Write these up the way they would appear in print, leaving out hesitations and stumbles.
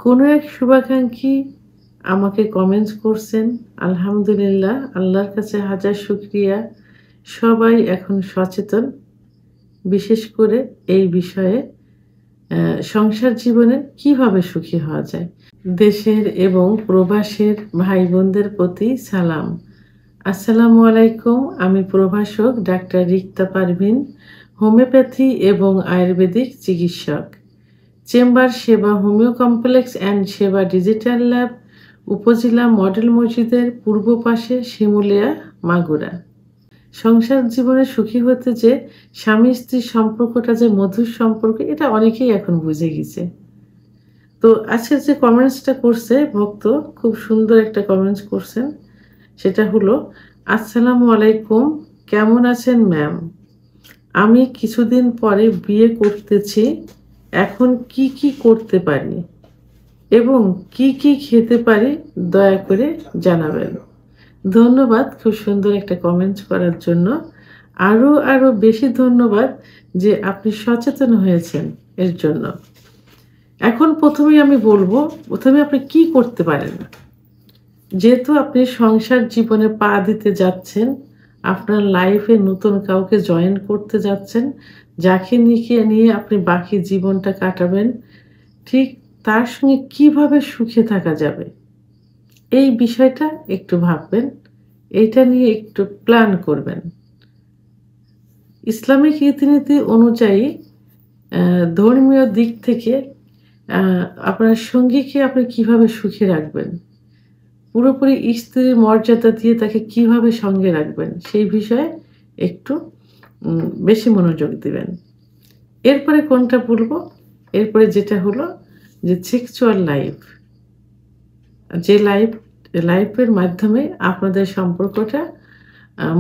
কোনো এক শুভাকাঙ্ক্ষী আমাকে কমেন্টস করছেন। আলহামদুলিল্লাহ, আল্লাহর কাছে হাজার শুকরিয়া। সবাই এখন সচেতন, বিশেষ করে এই বিষয়ে সংসার জীবনে কিভাবে সুখী হওয়া যায়। দেশের এবং প্রবাসের ভাই বোনদের প্রতি সালাম। আসসালামু আলাইকুম। আমি প্রভাষক ডাক্তার রিক্তা পারভিন, হোমিওপ্যাথি এবং আয়ুর্বেদিক চিকিৎসক। চেম্বার সেবা হোমিও কমপ্লেক্স অ্যান্ড সেবা ডিজিটাল ল্যাব, উপজেলা মডেল মসজিদের পূর্ব পাশে, শিমুলিয়া, মাগুরা। সংসার জীবনে সুখী হতে যে স্বামী স্ত্রীর সম্পর্কটা যে মধুর সম্পর্ক, এটা অনেকেই এখন বুঝে গেছে। তো আজকে যে কমেন্টসটা করছে ভক্ত, খুব সুন্দর একটা কমেন্টস করছেন। সেটা হলো, আসসালামু আলাইকুম, কেমন আছেন ম্যাম? আমি কিছুদিন পরে বিয়ে করতেছি। এখন কি কি করতে পারি এবং কি কি খেতে পারি দয়া করে জানাবেন। ধন্যবাদ খুব সুন্দর একটা কমেন্টস করার জন্য। আরও বেশি ধন্যবাদ যে আপনি সচেতন হয়েছেন এর জন্য। এখন প্রথমেই আমি বলবো, প্রথমে আপনি কি করতে পারেন। যেহেতু আপনি সংসার জীবনে পা দিতে যাচ্ছেন, আপনার লাইফে নতুন কাউকে জয়েন করতে যাচ্ছেন, যাকে নিয়ে আপনি বাকি জীবনটা কাটাবেন, ঠিক তার সঙ্গে কিভাবে সুখে থাকা যাবে, এই বিষয়টা একটু ভাববেন। এটা নিয়ে একটু প্ল্যান করবেন। ইসলামিক রীতিনীতি অনুযায়ী ধর্মীয় দিক থেকে আপনার সঙ্গীকে আপনি কিভাবে সুখে রাখবেন, পুরোপুরি স্ত্রীর মর্যাদা দিয়ে তাকে কিভাবে সঙ্গে রাখবেন, সেই বিষয়ে একটু বেশি মনোযোগ দিবেন। এরপরে কোনটা বলবো? এরপরে যেটা হলো যে সেক্সুয়াল লাইফ, যে লাইফের মাধ্যমে আপনাদের সম্পর্কটা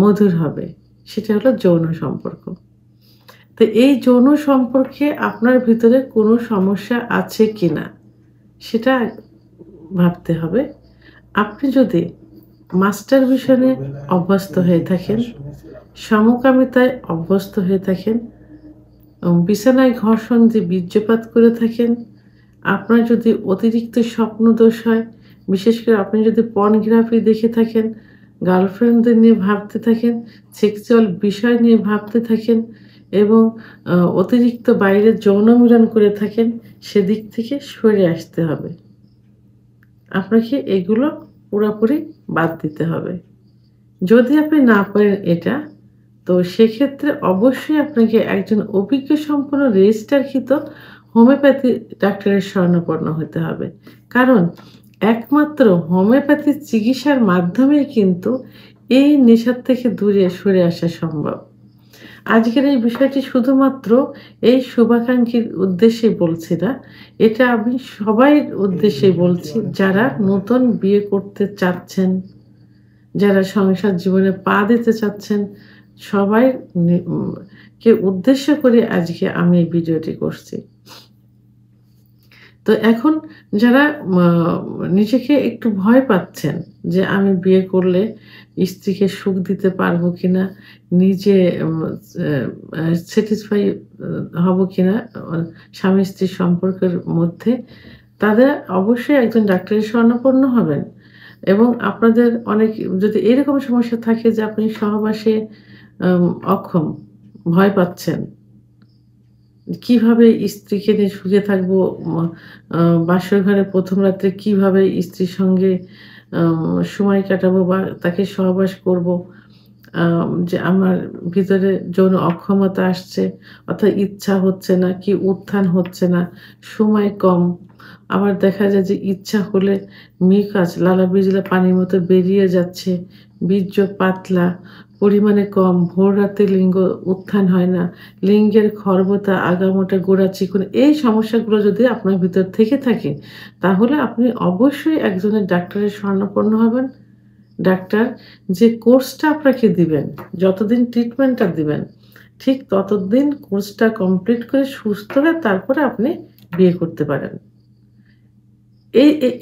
মধুর হবে, সেটা হলো যৌন সম্পর্ক। তো এই যৌন সম্পর্কে আপনার ভিতরে কোনো সমস্যা আছে কিনা সেটা ভাবতে হবে। আপনি যদি মাস্টারবেশনে অভ্যস্ত হয়ে থাকেন, সমকামিতায় অভ্যস্ত হয়ে থাকেন, বিছানায় ঘর্ষণ দিয়ে বীর্যপাত করে থাকেন, আপনার যদি অতিরিক্ত স্বপ্নদোষ হয়, বিশেষ করে আপনি যদি পর্নোগ্রাফি দেখে থাকেন, গার্লফ্রেন্ডদের নিয়ে ভাবতে থাকেন, সেক্সুয়াল বিষয় নিয়ে ভাবতে থাকেন এবং অতিরিক্ত বাইরে যৌন মিলন করে থাকেন, সেদিক থেকে সরে আসতে হবে। আপনাকে এগুলো পুরোপুরি বাদ দিতে হবে। যদি আপনি না পারেন এটা, তো সেক্ষেত্রে অবশ্যই আপনাকে একজন অভিজ্ঞ সম্পন্ন রেজিস্টারকৃত হোমিওপ্যাথি ডাক্তারের শরণাপন্ন হতে হবে। কারণ একমাত্র হোমিওপ্যাথি চিকিৎসার মাধ্যমেই কিন্তু এই নেশার থেকে দূরে সরে আসা সম্ভব। আজকের এই বিষয়টি শুধুমাত্র এই শুভাকাঙ্ক্ষীর উদ্দেশ্যেই বলছি না, এটা আমি সবাইয়ের উদ্দেশ্যেই বলছি, যারা নতুন বিয়ে করতে চাচ্ছেন, যারা সংসার জীবনে পা দিতে চাচ্ছেন, সবাই কে উদ্দেশ্য করে আজকে আমি এই ভিডিওটি করছি। তো এখন যারা নিজেকে একটু ভয় পাচ্ছেন যে আমি বিয়ে করলে স্ত্রীকে সুখ দিতে পারবো কিনা, নিজে স্যাটিসফাই হব কিনা স্বামী স্ত্রীর সম্পর্কের মধ্যে, তাদের অবশ্যই একজন ডাক্তারের শরণাপন্ন হবেন। এবং আপনাদের অনেক যদি এরকম সমস্যা থাকে যে আপনি সহবাসে অক্ষম, ভয় পাচ্ছেন, কিভাবে স্ত্রীকে নিয়ে সুখে থাকবো, বাসর ঘরে প্রথম রাত্রে কিভাবে স্ত্রীর সঙ্গে সময় কাটাবো বা তাকে সহবাস করবো, যে আমার ভিতরে যৌন অক্ষমতা আসছে, অর্থাৎ ইচ্ছা হচ্ছে না, কি উত্থান হচ্ছে না, সময় কম। আবার দেখা যায় যে ইচ্ছা হলে মিকাজ লালা বিজলা পানির মতো বেরিয়ে যাচ্ছে, বীর্য পাতলা, পরিমাণে কম, ভোর রাতে লিঙ্গ উত্থান হয় না, লিঙ্গের খর্বতা, আগামোটা, গোড়া চিকন, এই সমস্যাগুলো যদি আপনার ভিতর থেকে থাকে, তাহলে আপনি অবশ্যই একজনের ডাক্তারের শরণাপন্ন হবেন। ডাক্তার যে কোর্সটা আপনাকে দিবেন, যতদিন ট্রিটমেন্টটা দিবেন, ঠিক ততদিন কোর্সটা কমপ্লিট করে সুস্থ হয়ে তারপরে আপনি বিয়ে করতে পারেন।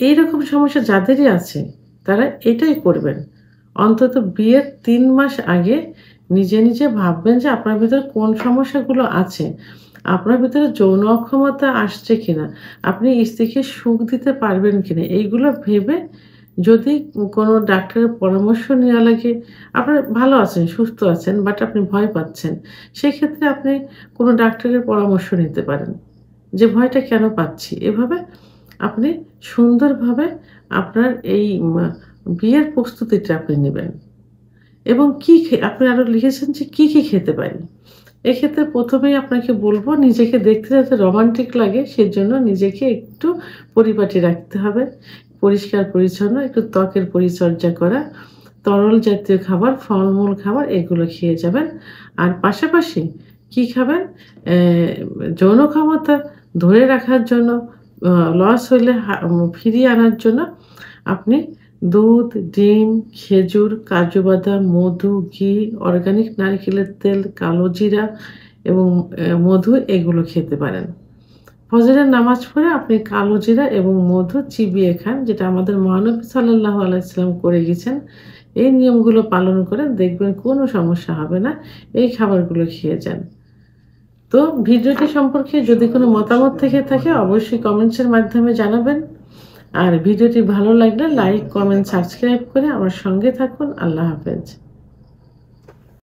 এইরকম সমস্যা যাদেরই আছে তারা এটাই করবেন। অন্তত বিয়ের ৩ মাস আগে নিজে, নিজে ভাববেন যে আপনার ভেতরে কোন সমস্যাগুলো আছে। আপনার ভেতরে যৌন অক্ষমতা আসছে কিনা, আপনি স্ত্রীকে সুখ দিতে পারবেন কিনা, এইগুলো ভেবে যদি কোনো ডাক্তারের পরামর্শ নেওয়া লাগে, আপনার ভালো আছেন, সুস্থ আছেন বাট আপনি ভয় পাচ্ছেন। সেক্ষেত্রে আপনি কোনো ডাক্তারের পরামর্শ নিতে পারেন। যে ভয়টা কেন পাচ্ছি? এভাবে আপনি সুন্দরভাবে আপনার এই বিয়ের প্রস্তুতিটা আপনি নিবেন। এবং আপনি আরো লিখেছেন যে কি খেতে পারি? এক্ষেত্রে ১ম এই আপনাকে বলব নিজেকে দেখতে যাতে রোমান্টিক লাগে সেজন্য নিজেকে একটু পরিপাটি রাখতে হবে। পরিষ্কার-পরিচ্ছন্ন, একটু ত্বকের পরিচর্যা করা, তরল জাতীয় খাবার, ফলমূল খাবার এগুলো খেয়ে যাবেন। আর পাশাপাশি কি খাবেন? যৌন ক্ষমতা ধরে রাখার জন্য লস হইলে ফিরিয়ে আনার জন্য আপনি দুধ, ডিম, খেজুর, কাজু বাদাম, মধু, ঘি, অর্গানিক নারকেলের তেল, কালো জিরা এবং মধু এগুলো খেতে পারেন। ফজরের নামাজ পড়ে আপনি কালো জিরা এবং মধু চিবিয়ে খান, যেটা আমাদের মহানবী সাল্লাল্লাহু আলাইহি ওয়াসাল্লাম করে গেছেন। এই নিয়মগুলো পালন করে দেখবেন কোনো সমস্যা হবে না। এই খাবারগুলো খেয়ে যান। তো ভিডিওটি সম্পর্কে যদি কোনো মতামত থেকে থাকে অবশ্যই কমেন্টসের মাধ্যমে জানাবেন। আর ভিডিওটি ভালো লাগলে লাইক, কমেন্ট, সাবস্ক্রাইব করে আমার সঙ্গে থাকুন। আল্লাহ হাফেজ।